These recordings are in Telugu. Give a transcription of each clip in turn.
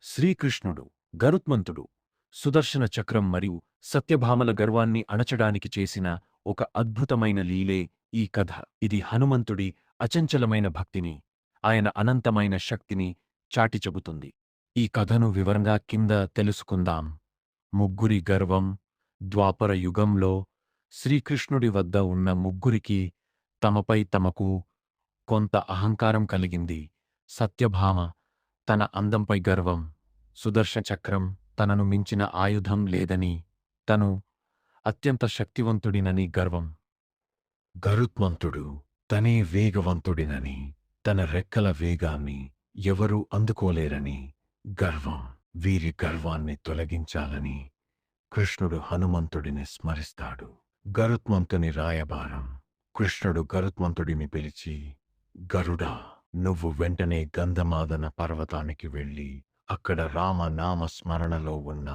శ్రీకృష్ణుడు, గరుత్మంతుడు, సుదర్శన చక్రం మరియు సత్యభామల గర్వాన్ని అణచడానికి చేసిన ఒక అద్భుతమైన లీలే ఈ కథ. ఇది హనుమంతుడి అచంచలమైన భక్తిని, ఆయన అనంతమైన శక్తిని చాటి చెబుతుంది. ఈ కథను వివరంగా కింద తెలుసుకుందాం. ముగ్గురి గర్వం. ద్వాపర యుగంలో శ్రీకృష్ణుడి వద్ద ఉన్న ముగ్గురికి తమపై తమకు కొంత అహంకారం కలిగింది. సత్యభామ తన అందంపై గర్వం, సుదర్శన చక్రం తనను మించిన ఆయుధం లేదని, తను అత్యంత శక్తివంతుడినని గర్వం. గరుత్మంతుడు తనే వేగవంతుడినని, తన రెక్కల వేగాన్ని ఎవరూ అందుకోలేరని గర్వం. వీరి గర్వాన్ని తొలగించాలని కృష్ణుడు హనుమంతుడిని స్మరిస్తాడు. గరుత్మంతుని రాయబారం. కృష్ణుడు గరుత్మంతుడిని పిలిచి, గరుడా, నువ్వు వెంటనే గంధమాదన పర్వతానికి వెళ్ళి అక్కడ రామనామ స్మరణలో ఉన్న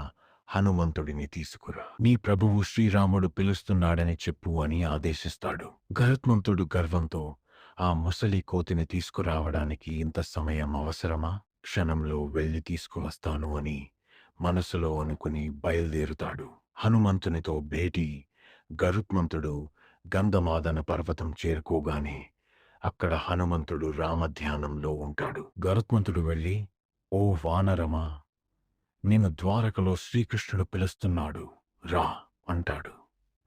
హనుమంతుడిని తీసుకురా. నీ ప్రభువు శ్రీరాముడు పిలుస్తున్నాడని చెప్పు అని ఆదేశిస్తాడు. గరుత్మంతుడు గర్వంతో, ఆ ముసలి కోతిని తీసుకురావడానికి ఇంత సమయం అవసరమా? క్షణంలో వెళ్ళి తీసుకువస్తాను అని మనసులో అనుకుని బయలుదేరుతాడు. హనుమంతునితో భేటీ. గరుత్మంతుడు గంధమాదన పర్వతం చేరుకోగానే అక్కడ హనుమంతుడు రామధ్యానంలో ఉంటాడు. గరుత్మంతుడు వెళ్ళి, ఓ వానరమా, నిన్ను ద్వారకలో శ్రీకృష్ణుడు పిలుస్తున్నాడు, రా అంటాడు.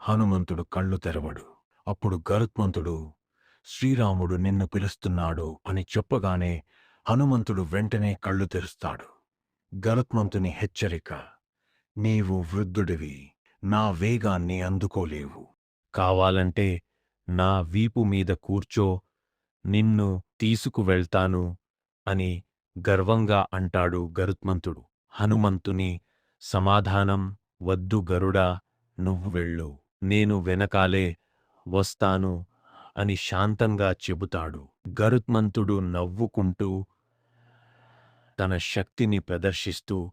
హనుమంతుడు కళ్ళు తెరవడు. అప్పుడు గరుత్మంతుడు, శ్రీరాముడు నిన్ను పిలుస్తున్నాడు అని చెప్పగానే హనుమంతుడు వెంటనే కళ్ళు తెరుస్తాడు. గరుత్మంతుని హెచ్చరిక. నీవు వృద్ధుడివి, నా వేగాన్ని అందుకోలేవు. కావాలంటే నా వీపు మీద కూర్చో, నిన్ను తీసుకువెళ్తాను అని గర్వంగా అంటాడు గరుత్మంతుడు. హనుమంతుని సమాధానం, వద్దు గరుడా, నువ్వు వెళ్ళు, నేను వెనకాలే వస్తాను అని శాంతంగా చెబుతాడు. గరుత్మంతుడు నవ్వుకుంటూ తన శక్తిని ప్రదర్శిస్తూ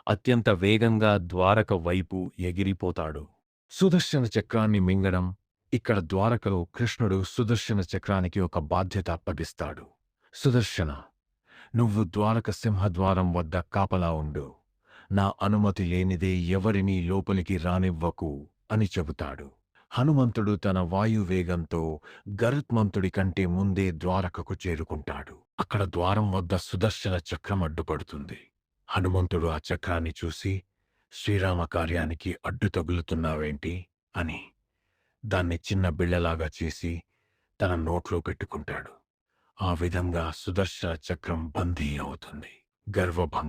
అత్యంత వేగంగా ద్వారక వైపు ఎగిరిపోతాడు. సుదర్శన చక్రాన్ని మింగడం. ఇక్కడ ద్వారకలో కృష్ణుడు సుదర్శన చక్రానికి ఒక బాధ్యత అప్పగిస్తాడు. సుదర్శన, నువ్వు ద్వారక సింహద్వారం వద్ద కాపలా ఉండు. నా అనుమతి లేనిదే ఎవరినీ లోపలికి రానివ్వకు అని చెబుతాడు. హనుమంతుడు తన వాయువేగంతో గరుత్మంతుడి కంటే ముందే ద్వారకకు చేరుకుంటాడు. అక్కడ ద్వారం వద్ద సుదర్శన చక్రం అడ్డుపడుతుంది. హనుమంతుడు ఆ చక్రాన్ని చూసి, శ్రీరామ కార్యానికి అడ్డు తగులుతున్నావేంటి అని దాన్ని చిన్న బిళ్ళలాగా చేసి తన నోట్లో పెట్టుకుంటాడు. ఆ విధంగా సుదర్శన చక్రం బందీ అవుతుంది. గర్వభంగం.